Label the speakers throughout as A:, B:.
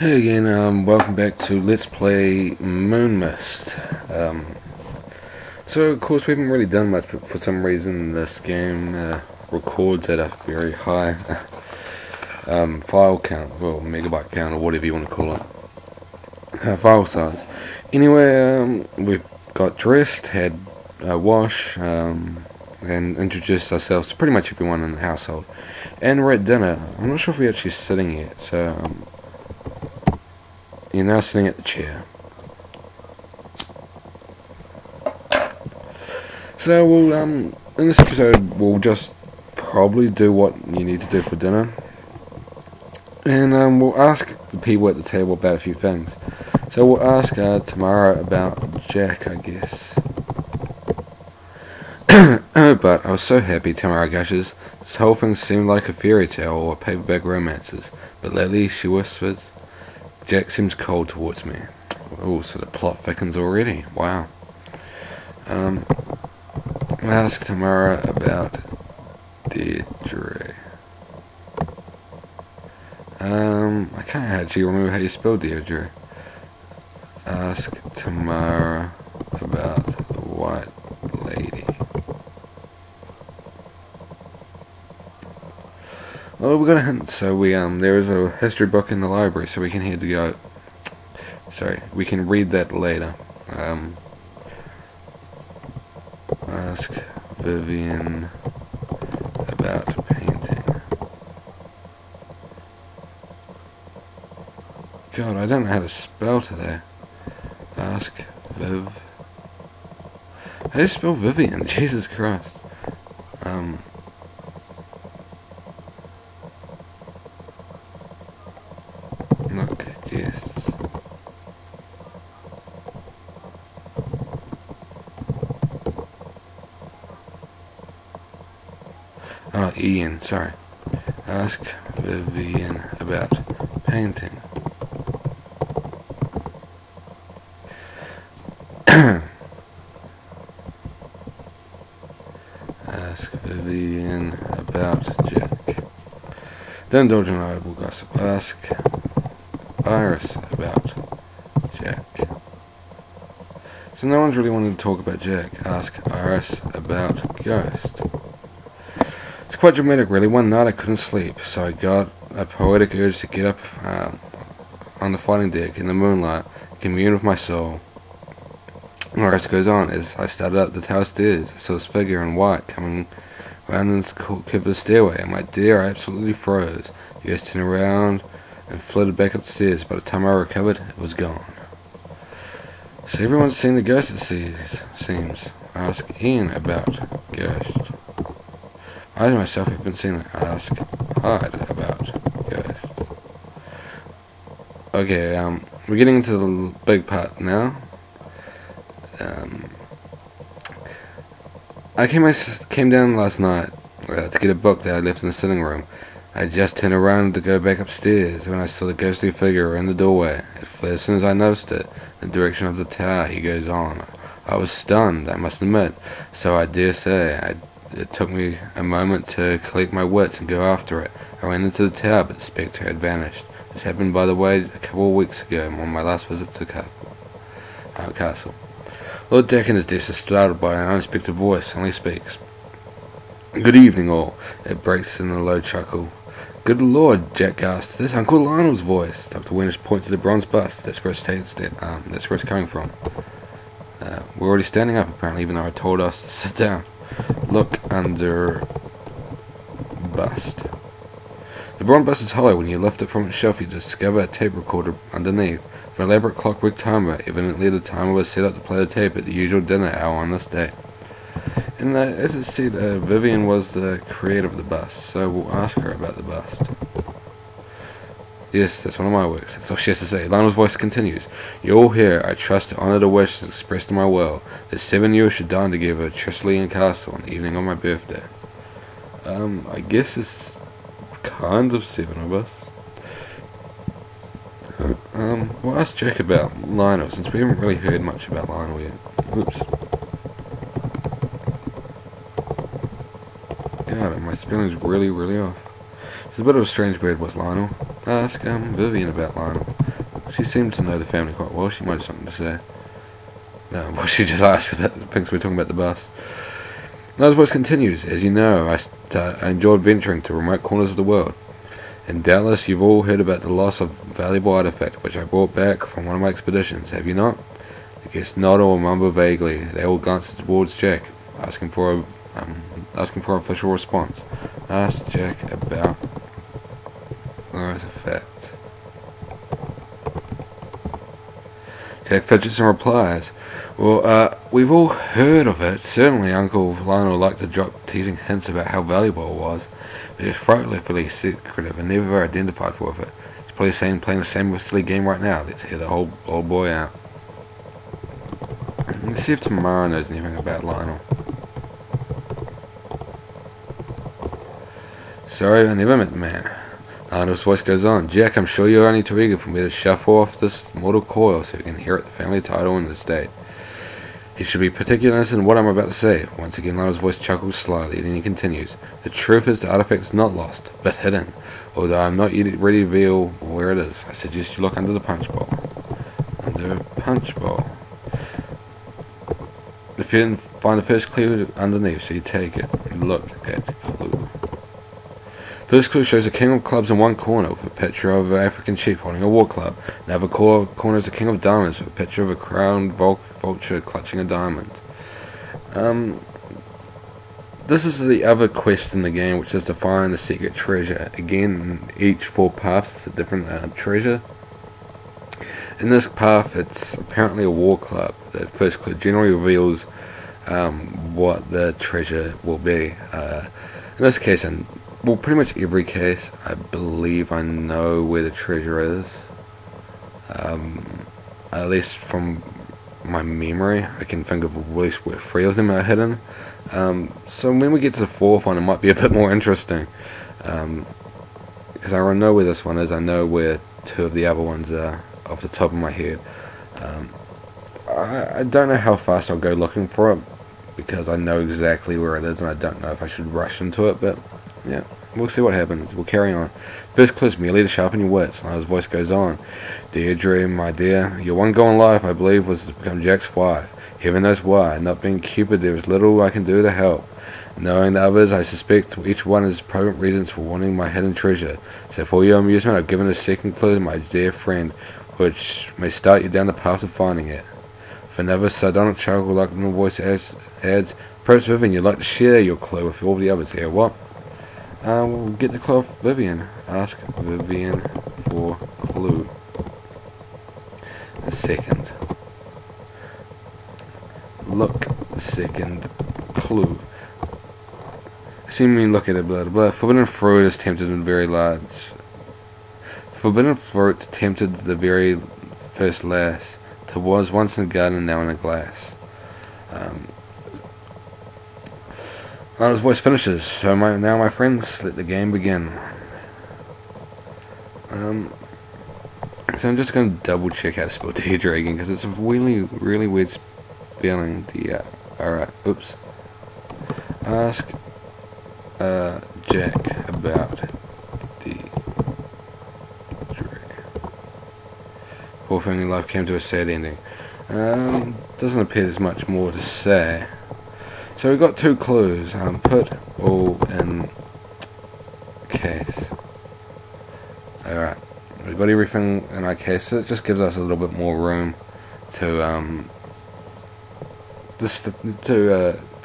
A: Hey again, welcome back to Let's Play Moonmist. So of course we haven't really done much, but for some reason this game records at a very high file count, well, megabyte count, or whatever you want to call it, file size. Anyway, we've got dressed, had a wash, and introduced ourselves to pretty much everyone in the household. And we're at dinner. I'm not sure if we're actually sitting yet, so you're now sitting at the chair. So we'll in this episode we'll just probably do what you need to do for dinner, and we'll ask the people at the table about a few things. So we'll ask Tamara about Jack, I guess. Oh, but I was so happy, Tamara gushes. This whole thing seemed like a fairy tale or paperback romances. But lately, she whispers, Jack seems cold towards me. Oh, so the plot thickens already. Wow. I asked Tamara about Deirdre. I can't actually remember how you spell Deirdre. Ask Tamara about the White Lady. Well, we're gonna hint. So there is a history book in the library, so we can head to go. Sorry, we can read that later. Ask Vivian about painting. God, I don't know how to spell today. Ask Viv. How do you spell Vivian? Jesus Christ. Look, guests. Oh, Ian, sorry. Ask Vivian about painting. Ask Vivian about Jack. Don't indulge in idle gossip. Ask Iris about Jack. So no one's really wanted to talk about Jack. Ask Iris about Ghost. It's quite dramatic, really. One night I couldn't sleep, so I got a poetic urge to get up on the fighting deck in the moonlight, commune with my soul. Iris goes on. As I started up the tower stairs, I saw this figure in white coming round this curved stairway, and my dear, I absolutely froze. The ghost turned around and floated back upstairs. By the time I recovered, it was gone. So everyone's seen the ghost, it seems. Ask Ian about Ghost. I myself haven't seen it. Ask Hyde about Ghost. Okay, we're getting into the big part now. I came down last night to get a book that I left in the sitting room. I just turned around to go back upstairs when I saw the ghostly figure in the doorway. It fled as soon as I noticed it, in the direction of the tower. He goes on. I was stunned, I must admit, so I dare say it took me a moment to collect my wits and go after it. I ran into the tower, but the spectre had vanished. This happened, by the way, a couple of weeks ago on my last visit to Castle. Lord Deacon is desk is startled by an unexpected voice. Suddenly speaks. Good evening, all. It breaks in a low chuckle. Good Lord, Jack gasped. That's Uncle Lionel's voice. Dr. Winters points to the bronze bust. That's where it's coming from. We're already standing up, apparently, even though I told us to sit down. Look under bust. The bronze bust is hollow. When you lift it from its shelf, you discover a tape recorder underneath. For an elaborate clockwork timer, evidently the timer was set up to play the tape at the usual dinner hour on this day. And as it said, Vivian was the creator of the bust, so we'll ask her about the bust. Yes, that's one of my works. That's all she has to say. Lionel's voice continues. You're all here. I trust to honour the wishes expressed in my will, that 7 years should dine together at Tressilian Castle on the evening of my birthday. I guess it's kind of 7 of us. We'll ask Jack about Lionel, since we haven't really heard much about Lionel yet. Oops. God, my spelling's really off. He's a bit of a strange bird, was Lionel. Ask Vivian about Lionel. She seemed to know the family quite well. She might have something to say. No, well, she just asked about the things we were talking about the bus. Lionel's voice continues. As you know, I enjoyed venturing to remote corners of the world. And doubtless you've all heard about the loss of a valuable artifact which I brought back from one of my expeditions, have you not? The guests nod or mumble vaguely. They all glance towards Jack, asking for an official response. Ask Jack about artifact. Jack fidgets and replies, well, we've all heard of it. Certainly Uncle Lionel liked to drop teasing hints about how valuable it was, but he's frightfully secretive and never identified with it. He's probably playing the same silly game right now. Let's hear the whole old boy out. Let's see if Tamara knows anything about Lionel. Sorry, I never met the man. Lionel's voice goes on. Jack, I'm sure you're only too eager for me to shuffle off this mortal coil so we can inherit the family title and the estate. He should be particularly innocent in what I'm about to say. Once again, Lionel's voice chuckles slightly, then he continues. The truth is the artifact is not lost, but hidden. Although I'm not yet ready to reveal where it is, I suggest you look under the punch bowl. Under a punch bowl. If you didn't find the first clue underneath, so you take it and look at the clue. First clue shows a king of clubs in one corner with a picture of an African chief holding a war club. Another corner is a king of diamonds with a picture of a crowned vulture clutching a diamond. This is the other quest in the game, which is to find the secret treasure. Again, each 4 paths is a different treasure. In this path, it's apparently a war club. The first clue generally reveals what the treasure will be. In this case, well, pretty much every case, I believe I know where the treasure is. At least from my memory, I can think of at least where 3 of them are hidden. So when we get to the 4th one, it might be a bit more interesting. Because I know where this one is, I know where 2 of the other ones are off the top of my head. I don't know how fast I'll go looking for it, because I know exactly where it is, and I don't know if I should rush into it, but yeah, we'll see what happens. We'll carry on. First clue is merely to sharpen your wits. Now his voice goes on. Deirdre, my dear, your one goal in life, I believe, was to become Jack's wife. Heaven knows why. Not being Cupid, there is little I can do to help. Knowing the others, I suspect each one has private reasons for wanting my hidden treasure. So for your amusement, I've given a second clue, my dear friend, which may start you down the path of finding it. If another sardonic chuckle like the voice adds, perhaps Vivian, you'd like to share your clue with all the others here. What? We'll get the clue off Vivian. Ask Vivian for clue. A second. Look, second clue. Assuming you look at it, blah, blah, blah. Forbidden fruit is tempted in very large. Forbidden fruit tempted the very first lass. It was once in a garden, now in a glass. His voice finishes. So now, my friends, let the game begin. So I'm just going to double check how to spell Deirdre again, because it's a really, really weird spelling. Alright, oops. Ask Jack about Deirdre. Poor family life came to a sad ending. Doesn't appear there's much more to say. So we've got 2 clues. Put all in case. Alright. We've got everything in our case, so it just gives us a little bit more room to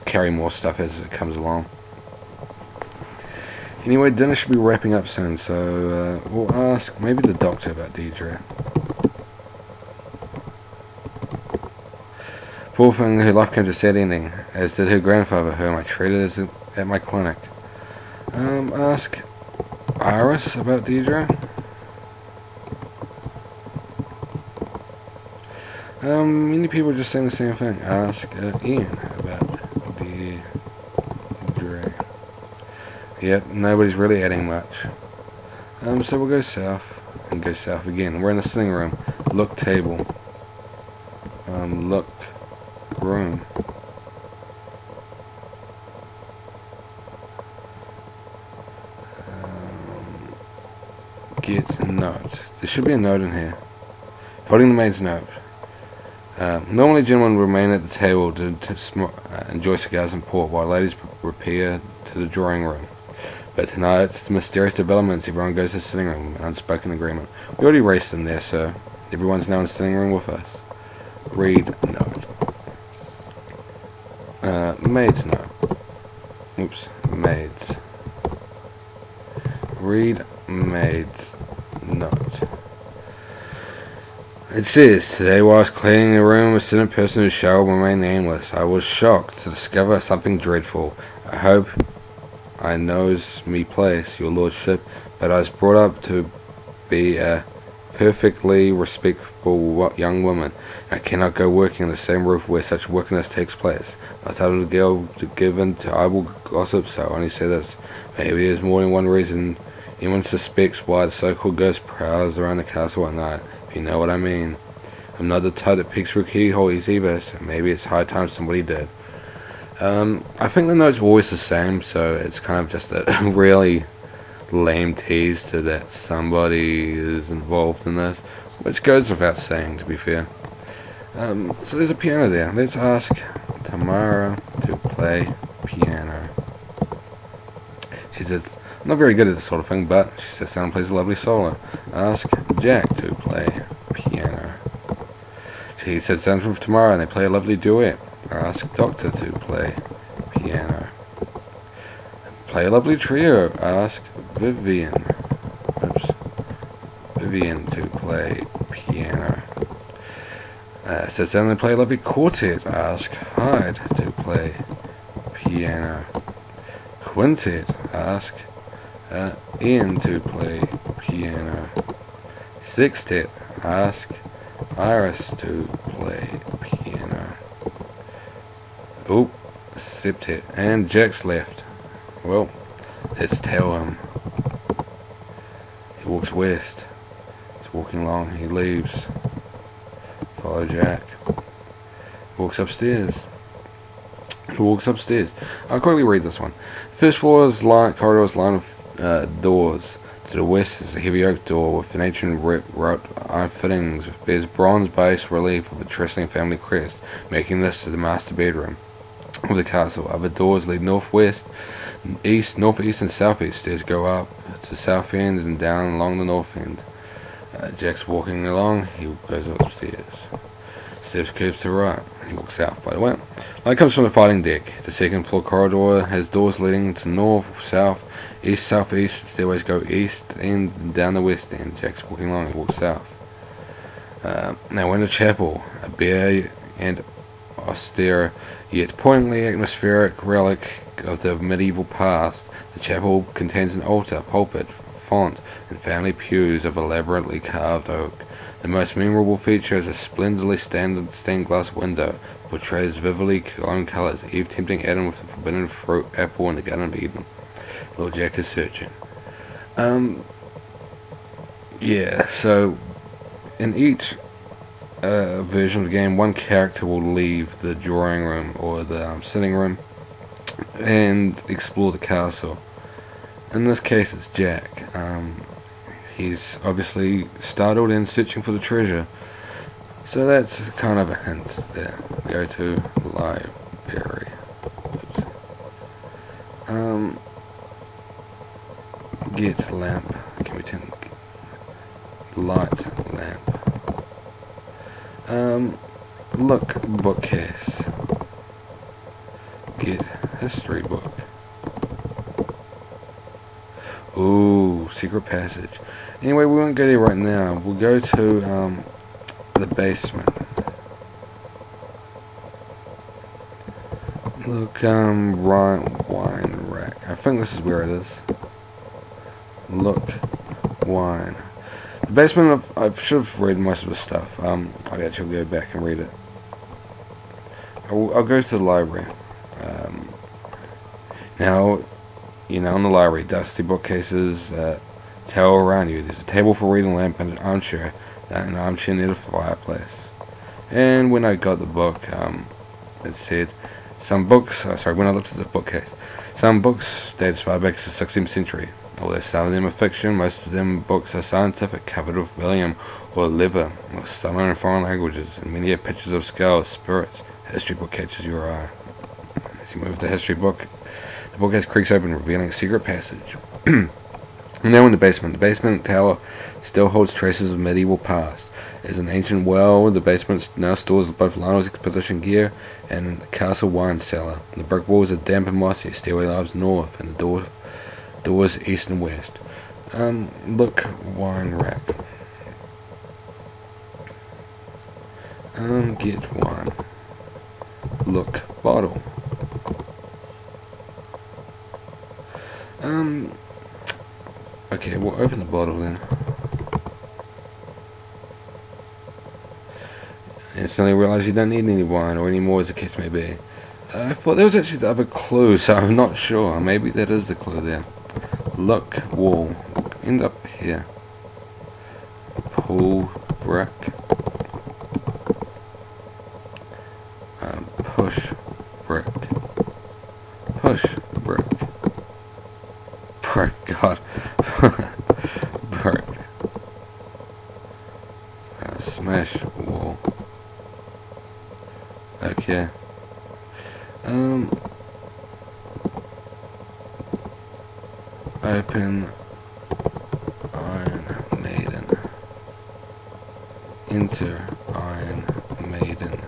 A: carry more stuff as it comes along. Anyway, dinner should be wrapping up soon, so we'll ask maybe the doctor about Deirdre. Poor thing, her life came to a sad ending, as did her grandfather, whom I treated at my clinic. Ask Iris about Deirdre. Many people are just saying the same thing. Ask Ian about Deirdre. Yep, nobody's really adding much. So we'll go south, and go south again. We're in the sitting room. Look table. Look room. Get note. There should be a note in here. Holding the maid's note. Normally gentlemen remain at the table to enjoy cigars and port, while ladies repair to the drawing room. But tonight, it's the mysterious developments. Everyone goes to the sitting room, an unspoken agreement. We already raced them there, sir. Everyone's now in the sitting room with us. Read note. Maid's note. Oops, maid's. Read maid's note. It says, today while I was cleaning the room, a certain person who shall remain nameless. I was shocked to discover something dreadful. I hope I knows me place, your lordship, but I was brought up to be a perfectly respectable young woman. I cannot go working in the same roof where such wickedness takes place. I told the girl to give in to idle gossip, so I only say this. Maybe there's more than one reason anyone suspects why the so-called ghost prowls around the castle at night, if you know what I mean. I'm not the type that peeks through keyholes either, so maybe it's high time somebody did. I think the note's always the same, so it's kind of just a really lame tease to that somebody is involved in this, which goes without saying, to be fair. So there's a piano there. Let's ask Tamara to play piano. She says, I'm not very good at this sort of thing, but she says someone plays a lovely solo. Ask Jack to play piano. She says someone from Tamara and they play a lovely duet. Ask Doctor to play piano. Play a lovely trio. Ask Vivian. Oops. Vivian to play piano. Says someone play a lovely quartet. Ask Hyde to play piano. Quintet. Ask Ian to play piano. Sextet. Ask Iris to play piano. Oh, septet. And Jack's left. Well, let's tell him. He walks west. He's walking along. He leaves. Follow Jack. He walks upstairs. He walks upstairs. I'll quickly read this one. First floor is corridor is lined with doors. To the west is a heavy oak door with an ancient wrought iron fittings. There's bronze bas relief of a Tressling family crest, making this the master bedroom of the castle. Other doors lead northwest, east, northeast, and southeast. Stairs go up to the south end and down along the north end. Jack's walking along. He goes upstairs. Steps curves to the right. He walks south, by the way. Light comes from the fighting deck. The second floor corridor has doors leading to north, south, east, southeast. Stairways go east end and down the west end. Jack's walking along. He walks south. Now we're in the chapel, a bare and austere yet poignantly atmospheric relic of the medieval past. The chapel contains an altar, pulpit, font, and family pews of elaborately carved oak. The most memorable feature is a splendidly stained glass window, portrays vividly glowing colours, Eve tempting Adam with the forbidden fruit apple in the Garden of Eden. Lord Jack is searching. Yeah, so in each version of the game, one character will leave the drawing room or the sitting room and explore the castle. In this case, it's Jack. He's obviously startled and searching for the treasure. So that's kind of a hint there. Go to library. Oops. Get lamp. Can we turn light lamp? Look bookcase. Get history book. Ooh, secret passage. Anyway, we won't go there right now. We'll go to the basement. Look, wine rack. I think this is where it is. Look, wine. The basement. I should have read most of the stuff. I'll actually go back and read it. I'll go to the library. Now, you know, in the library, dusty bookcases tower around you. There's a table for reading, lamp, and an armchair near the fireplace. And when I got the book, it said some books. When I looked at the bookcase, some books dated as far back as the 16th century. Although some of them are fiction, most of them books are scientific, covered with vellum or leather, or some are in foreign languages, and many are pictures of skulls, spirits. A history book catches your eye. As you move the history book, the book has creaks open, revealing a secret passage. Now in the basement. The basement tower still holds traces of medieval past. As an ancient well, the basement now stores both Lionel's expedition gear and the castle wine cellar. The brick walls are damp and mossy. Stairway lies north, and the doors east and west. Look, wine rack. Get wine. Look, bottle. Okay, we'll open the bottle then. And suddenly realize you don't need any wine or any more, as the case may be. I thought there was actually the other clue, so I'm not sure. Maybe that is the clue there. Look, wall. We'll end up here. Pull brick. Push brick. Push brick. Brick, God. Brick. Smash wall. Okay. Open Iron Maiden. Enter Iron Maiden.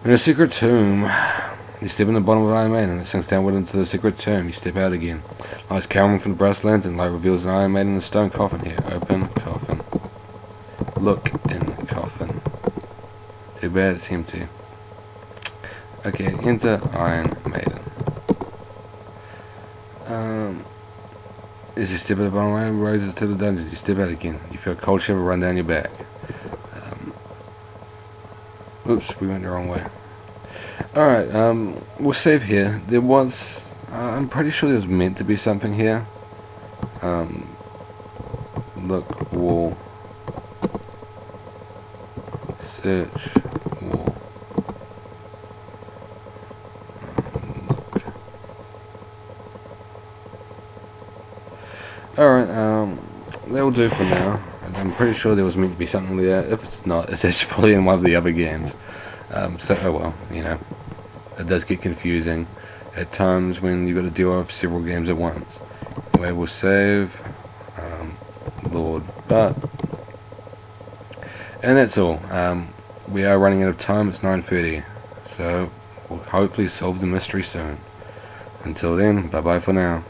A: In a secret tomb. You step in the bottom of Iron Maiden and it sinks downward into the secret tomb. You step out again. Lights cowering from the brass lantern. Light reveals an Iron Maiden in a stone coffin here. Open coffin. Look in the coffin. Too bad it's empty. Okay, enter Iron Maiden. As you step at the bottom, it rises to the dungeon. You step out again. You feel a cold shiver run down your back. Oops, we went the wrong way. Alright, we'll save here. There was, I'm pretty sure there was meant to be something here. Look, wall. Search, wall. Look. Alright, that'll do for now. I'm pretty sure there was meant to be something there. If it's not, it's actually probably in one of the other games. So, oh well, you know. It does get confusing at times when you've got to deal with several games at once. Anyway, we'll save Lord But. And that's all. We are running out of time. It's 9:30. So, we'll hopefully solve the mystery soon. Until then, bye-bye for now.